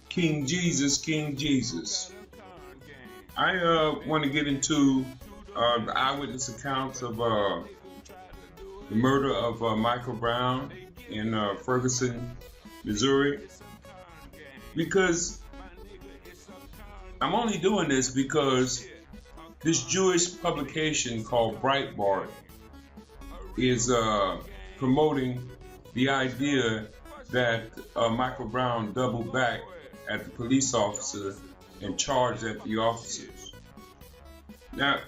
King Jesus, King Jesus. I want to get into the eyewitness accounts of the murder of Michael Brown in Ferguson, Missouri, because I'm only doing this because this Jewish publication called Breitbart is promoting the idea that Michael Brown doubled back at the police officer and charged at the officers. Now,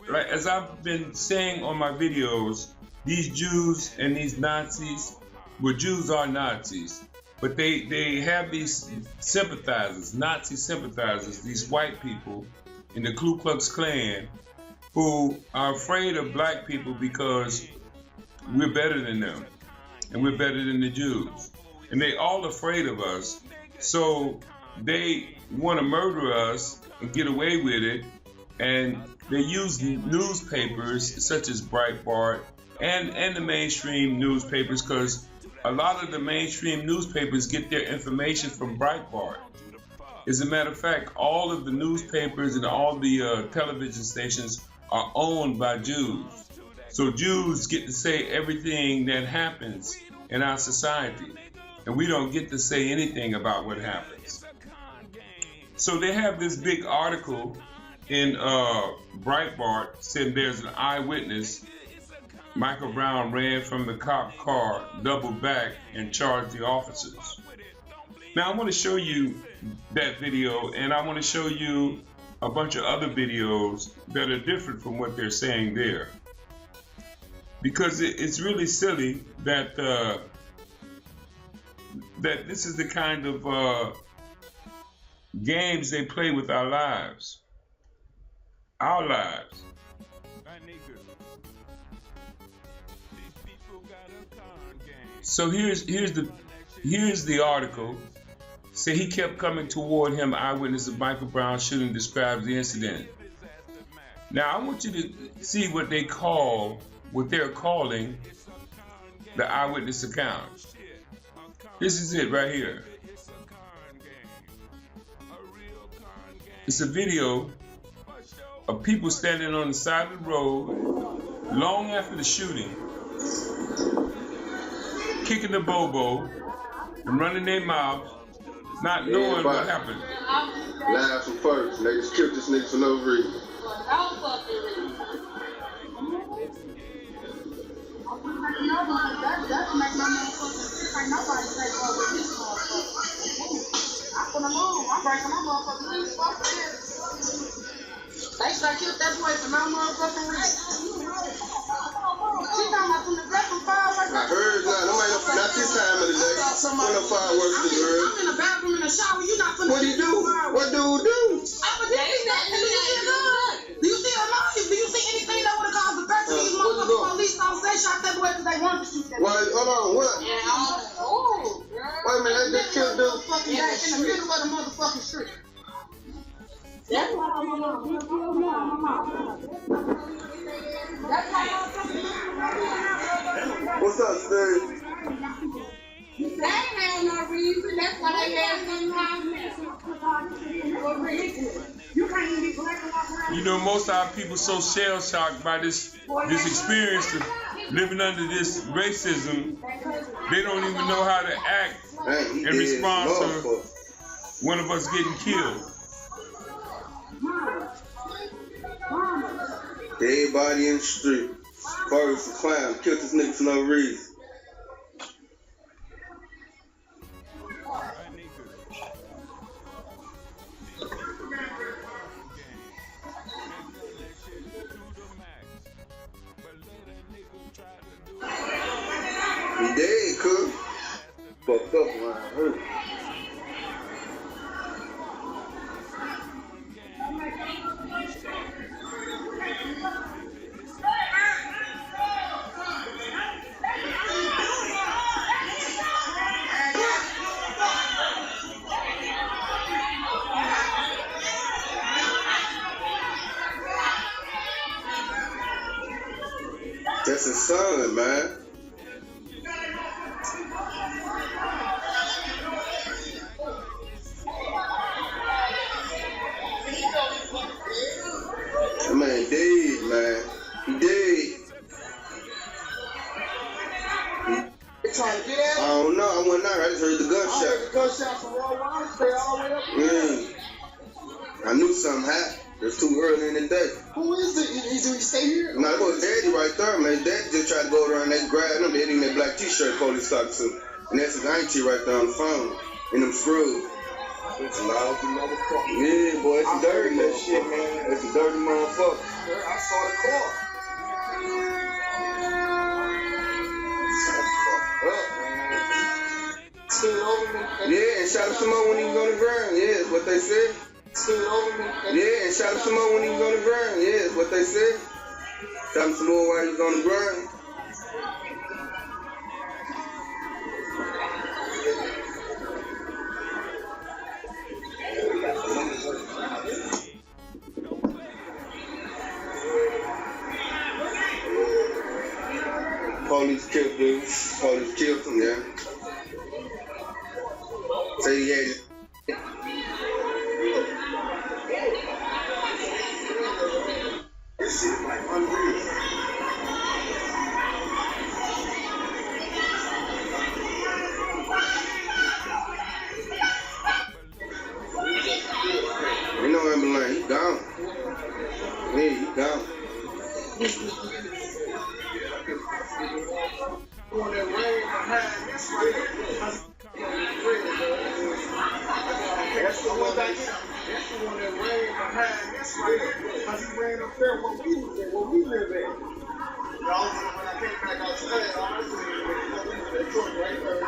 like as I've been saying on my videos, these Jews and these Nazis, well, Jews are Nazis, but they have these sympathizers, Nazi sympathizers, these white people in the Ku Klux Klan who are afraid of black people because we're better than them and we're better than the Jews. And they all afraid of us. So they want to murder us and get away with it. And they use newspapers such as Breitbart and the mainstream newspapers, because a lot of the mainstream newspapers get their information from Breitbart. As a matter of fact, all of the newspapers and all the television stations are owned by Jews. So Jews get to say everything that happens in our society, and we don't get to say anything about what happens. So they have this big article in Breitbart saying there's an eyewitness. Michael Brown ran from the cop car, doubled back, and charged the officers. Now I want to show you that video, and I want to show you a bunch of other videos that are different from what they're saying there. Because it's really silly that that this is the kind of games they play with our lives. Our lives. So here's the article. Say he kept coming toward him. Eyewitness of Michael Brown shooting describes the incident. Now I want you to see what they're calling the eyewitness account. This is it right here. It's a video of people standing on the side of the road long after the shooting, kicking the bobo and running their mouth, not knowing what happened. Last one first, they just killed this nigga for no reason. They should killed that boy for no motherfucking reason. I heard not this time of the day. When the fireworks is heard. I'm in the bathroom in the shower. You not finna. What do you do? What do you do? Do you see a lie? Do you see anything that would have caused the fact that these motherfucking police officers they shot that boy because they wanted to shoot that boy? Hold on, what? Oh, wait a minute, they just killed dude. In the middle of the motherfucking street. That's why I'm What's up, Steve? They ain't have no reason. That's why they had some You know, most of our people so shell shocked by this experience of living under this racism, they don't even know how to act in response to one of us getting killed. Everybody in the street. Ferguson clown killed this nigga for no reason. He dead, cook. Fucked up around her. That's his son, man. I just heard the gunshot. I heard the gunshot from Wall Wall Street all the way up there. I knew something happened. It's too early in the day. Who is it? Is he stay here? No, it was Daddy right there, man. Daddy just tried to go around and they grabbed him. They had in that black t-shirt police talking to. And that's his auntie right there on the phone. In them screws. It's lousy motherfucker. Yeah, boy, it's dirty that shit, man. It's a dirty motherfucker. I saw the car. Yeah, and shot him some more when he was on the ground. Yeah, that's what they said. Yeah, and shot him some more when he was on the ground. Yeah, that's what they said. Shot him some more while he was on the ground. Police killed him. Police killed him, yeah. Say he had it. This shit like unreal. You know Ambulance, he gone. Yeah, he gone. That's the one that ran behind this right here. Because he ran up there where we was at, where we live at. When I came back outside, I was in that truck right there.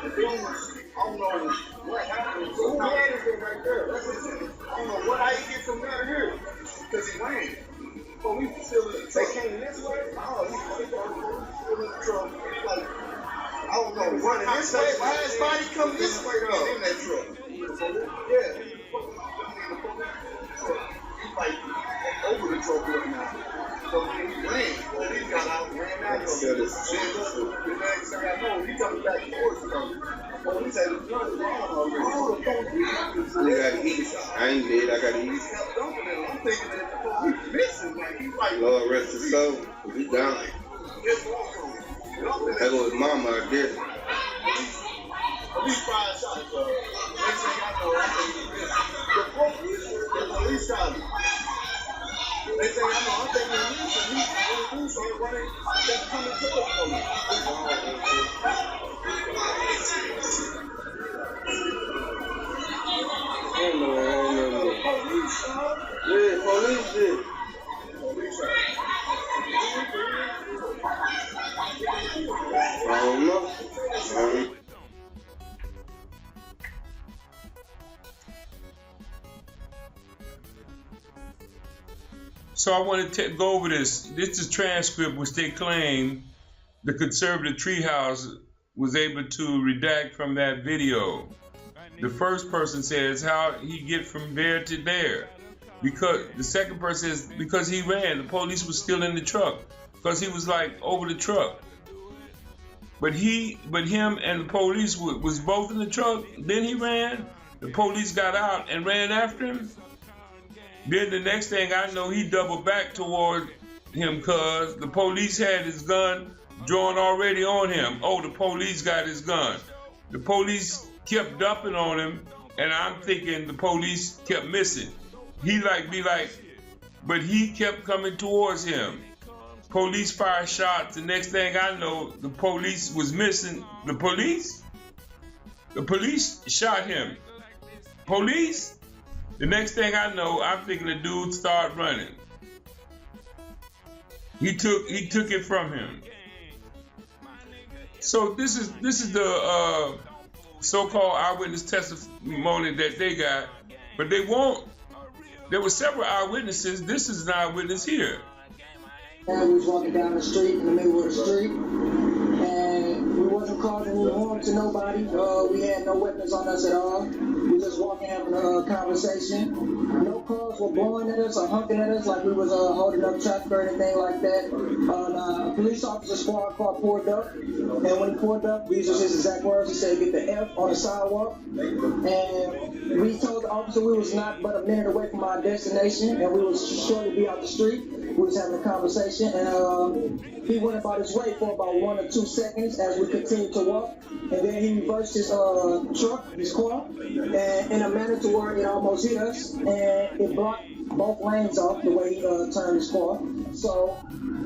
And then, I don't know what happened. So who had it right there? That's what it is. I don't know how he get from there to here. Because he ran. But we still in the truck. They came this way? Oh, he still in the truck. Like, I don't know, running this way. Why his body come this way though? In that truck. Yeah. He's like over the truck right now. So when he ran, he got out and ran out. The next thing I know, he coming back towards us. Oh, he said the gun is wrong already. I gotta eat. I ain't dead, I gotta eat. I'm thinking that the police missing, man. He's like, Lord rest his soul. He down. That was mama out there. At least 5 shots, next thing I know, the police shot him. Next thing I know, I'm thinking he's running, that's coming towards me. I don't know. Police, yeah, police did. Police shot him. I don't know. So I want to go over this. This is a transcript which they claim the conservative treehouse was able to redact from that video. The first person says how he get from there to there. Because the second person says because he ran, the police was still in the truck. Because he was like over the truck. But him and the police was both in the truck. Then he ran. The police got out and ran after him. Then the next thing I know, he doubled back toward him because the police had his gun drawn already on him. Oh, the police got his gun. The police kept dumping on him, and I'm thinking the police kept missing. He but he kept coming towards him. Police fired shots. The next thing I know, the police was missing. The police shot him. Police? The next thing I know, I'm thinking the dude started running. He took it from him. So this is the so-called eyewitness testimony that they got, but they won't. There were several eyewitnesses. This is an eyewitness here. And we was walking down the street in the middle of the street, and we wasn't causing any harm to nobody. We had no weapons on us at all. We just walking, having a conversation. No cars were blowing at us or honking at us like we was holding up traffic or anything like that. A police officer squad car pulled up, and when he pulled up, these was his exact words. He said, "Get the F on the sidewalk." And we told the officer we was not but a minute away from our destination, and we was shortly be out the street. We was having a conversation, and he went about his way for about 1 or 2 seconds as we continued to walk, and then he reversed his truck, his car, and in a manner to where it almost hit us, and it blocked both lanes off the way he turned his car. So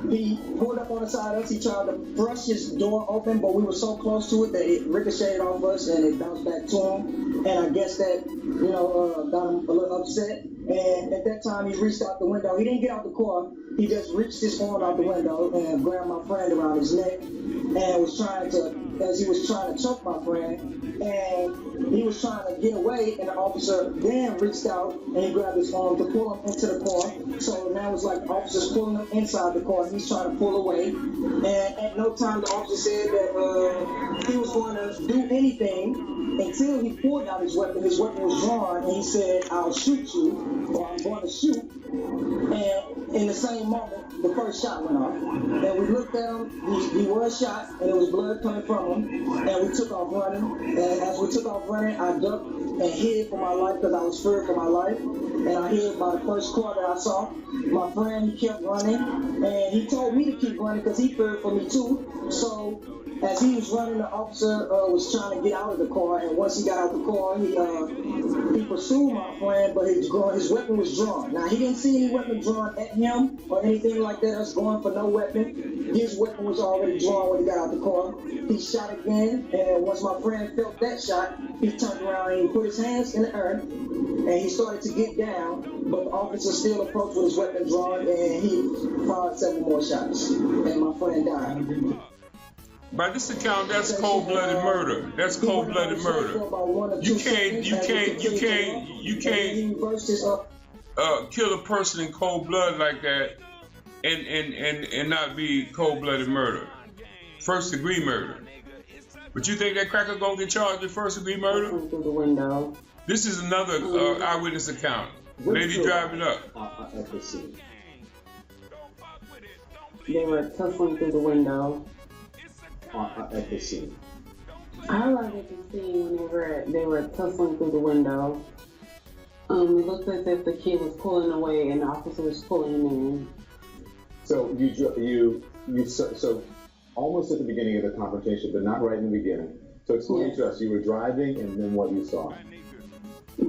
he pulled up on the side of us. He tried to brush his door open, but we were so close to it that it ricocheted off us and it bounced back to him. And I guess that, got him a little upset. And at that time, he reached out the window. He didn't get out the car. He just reached his arm out the window and grabbed my friend around his neck and was trying to choke my friend. And he was trying to get away, and the officer then reached out and he grabbed his arm to pull him into the car. So now it's like officers pulling him inside the car, and he's trying to pull away. And at no time the officer said that he was going to do anything until he pulled out his weapon. His weapon was drawn, and he said, "I'll shoot you," or "I'm going to shoot." And in the same moment, the first shot went off. And we looked at him, he was shot, and there was blood coming from him. And we took off running. And as we took off running, I ducked and hid for my life because I was feared for my life. And I hid by the first car that I saw. My friend, he kept running. And he told me to keep running because he feared for me too. So as he was running, the officer was trying to get out of the car. And once he got out the car, he pursued my friend, but his weapon was drawn. Now, he didn't see any weapon drawn at him or anything like that. Us going for no weapon. His weapon was already drawn when he got out the car. He shot again, and once my friend felt that shot, he turned around and he put his hands in the earth, and he started to get down, but the officer still approached with his weapon drawn, and he fired 7 more shots, and my friend died. By this account, that's cold-blooded murder. That's cold-blooded murder. You can't kill a person in cold blood like that and not be cold-blooded murder. First-degree murder. But you think that cracker gonna get charged with first-degree murder? Through the window. This is another eyewitness account. Lady driving up. At the scene. They were tussling through the window. At the scene. I arrived at the scene whenever they were tussling through the window. It looked as if the kid was pulling away and the officer was pulling him in. So so almost at the beginning of the confrontation, but not right in the beginning. So explain to us, you were driving and then what you saw.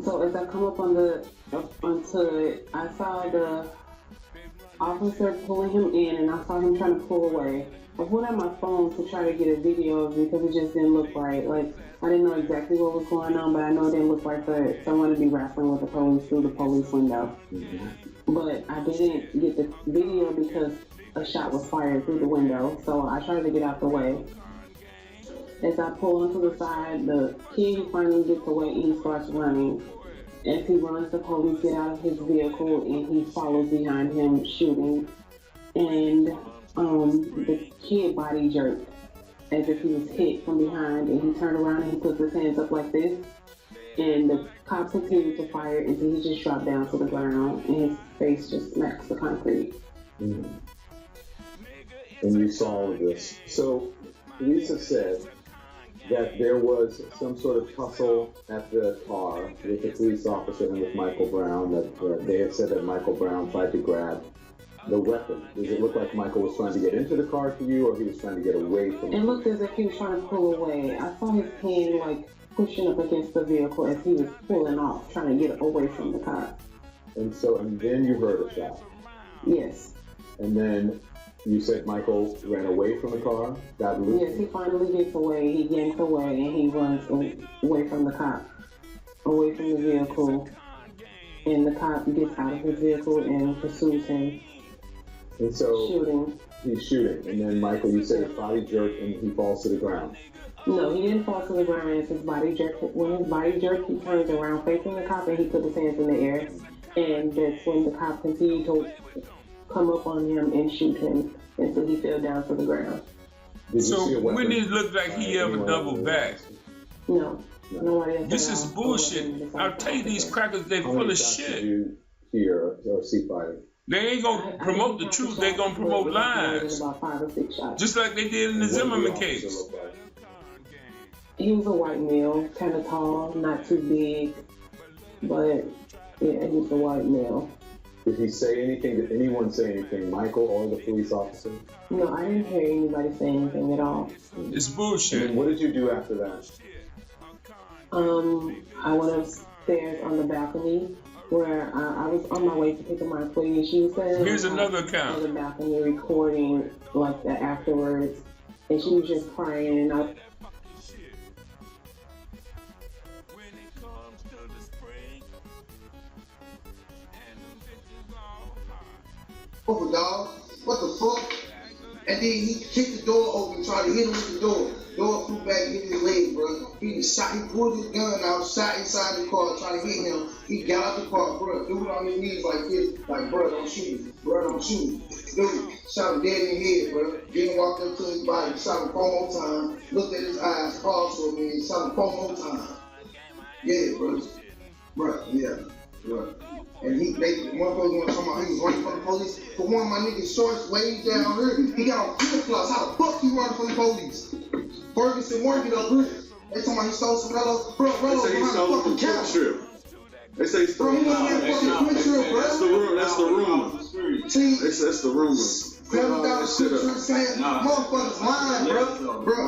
So as I come up onto it, I saw the officer pulling him in and I saw him trying to pull away. I pulled out my phone to try to get a video of it because it just didn't look right. Like, I didn't know exactly what was going on, but I know it didn't look right for someone to be wrestling with the police through the police window. Mm-hmm. But I didn't get the video because a shot was fired through the window, so I tried to get out the way. As I pull onto the side, the kid finally gets away and he starts running. As he runs, the police get out of his vehicle and he follows behind him shooting. And the kid body jerked as if he was hit from behind, and he turned around and he put his hands up like this. And the cop continued to fire until he just dropped down to the ground and his face just smacks the concrete. Mm-hmm. And you saw all of this. So Lisa said that there was some sort of tussle at the car with the police officer and with Michael Brown, that they had said that Michael Brown tried to grab the weapon. Does it look like Michael was trying to get into the car to you, or he was trying to get away from you? It looked as if he was trying to pull away. I saw his hand like pushing up against the vehicle as he was pulling off, trying to get away from the car. And then you heard a shot. Yes. And then you said Michael ran away from the car, got loose? Yes, he finally gets away. He yanks away and he runs away from the cop, away from the vehicle. And the cop gets out of his vehicle and pursues him. And so he's shooting, and then Michael, you said his body jerked and he falls to the ground. No, he didn't fall to the ground as his body jerked. When his body jerked, he turns around facing the cop and he put his hands in the air. And that's when the cop continued to come up on him and shoot him until he fell down to the ground. So when it looked like he ever doubled back? No, nobody else. This is bullshit. I'll tell you, these crackers, they're full of shit. You hear or see fired? They ain't gonna promote the truth. They're gonna promote lies. About 5 or 6 shots. Just like they did in the Zimmerman case. He was a white male, kind of tall, not too big, but yeah, he was a white male. Did he say anything? Did anyone say anything, Michael or the police officer? No, I didn't hear anybody say anything at all. It's bullshit. And what did you do after that? I went upstairs on the balcony where I was on my way to pick up my plea. She was saying, Here's another account. On the balcony recording like that afterwards, and she was just crying, and I. Over, dog. What the fuck? And then he kicked the door open, tried to hit him with the door. Door flew back, hit his leg, bro. He pulled his gun out, shot inside the car, tried to hit him. He got out the car, bro. Dude on his knees like this, like, bro, don't shoot me. Bro, don't shoot me. Dude, shot him dead in the head, bro. Then walked up to his body, shot him 4 more times, looked at his eyes, paused for a minute, shot him 4 more times. Yeah, bro. Bro, yeah, bro. And one person was talking about he was running from the police. But one of my niggas shorts way down here, he got on flip-flops. How the fuck he running from the police? Ferguson working up here. They talking about he stole some Rello. Bro, Rello They say he behind stole the fucking from counter. Trip. They say he stole Bro, he from wasn't that fucking quick trip, bro. That's the rumor. See, That's the rumor. $7 quick trip saying, motherfuckers lying, bro.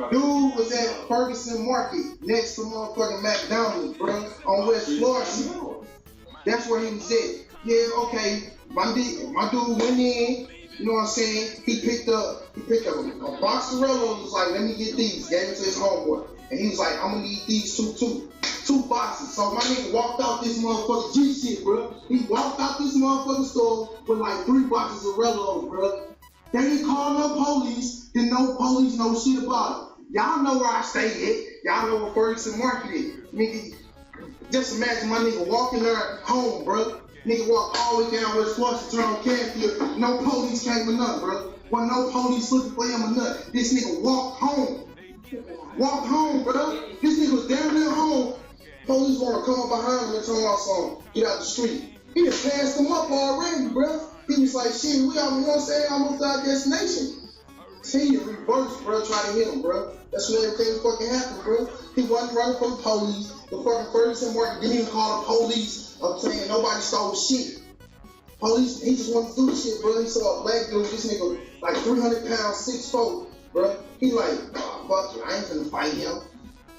Dude was at Ferguson Market next to motherfucking McDonald's, bro, on West Florida. That's where he was at. Yeah, okay. My dude went in, you know what I'm saying? He picked up a box of Rellos, was like, let me get these, gave it to his homeboy. And he was like, I'm gonna need these two boxes. So my nigga walked out this motherfucking G shit, bro. He walked out this motherfucking store with like 3 boxes of Rellos, bro. They didn't call no police, then no police know shit about it. Y'all know where I stay at. Y'all know where Ferguson Market is. Nigga, just imagine my nigga walking there home, bro. Nigga walked all the way down West Florida to turn on Canfield. No police came or nothing, bro. Wasn't no police looking for him or nothing. This nigga walked home. Walked home, bro. This nigga was down there home. Police want to come up behind him and tell him something. Get out the street. He just passed him up already, bro. He was like, shit, we out, you know what I'm saying, almost our destination. See, in reverse, bro, try to hit him, bro. That's when everything fucking happened, bro. He wasn't running from the police. The fucking Ferguson Market didn't even call the police. I'm saying nobody stole shit. Police, he just wanted to do shit, bro. He saw a black dude, this nigga, like 300 pounds, 6'4", bro. He like, oh, fuck you, I ain't finna fight him.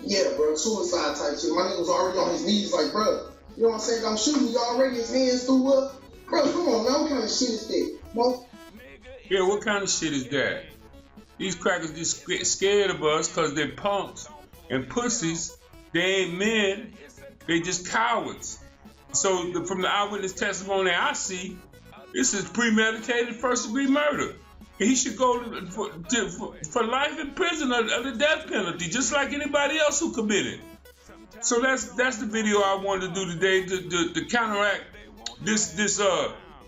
Yeah, bro, suicide type shit. My nigga was already on his knees, like, bro, you know what I'm saying? Don't shoot me already. His hands threw up. Bro, come on, man. What kind of shit is that? Bro? Yeah, what kind of shit is that? These crackers just scared of us because they're punks and pussies. They ain't men. They just cowards. So from the eyewitness testimony I see, this is premeditated first-degree murder. He should go for life in prison or the death penalty, just like anybody else who committed. So that's the video I wanted to do today to counteract this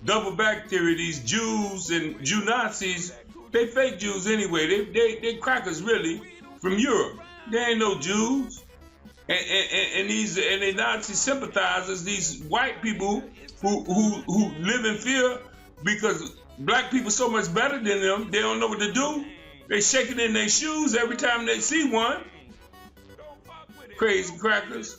double back theory. These Jews and Jew Nazis, they fake Jews anyway. They crackers really from Europe. They ain't no Jews. And they Nazi sympathizers, these white people who live in fear because black people so much better than them, they don't know what to do. They shaking in their shoes every time they see one. Crazy crackers.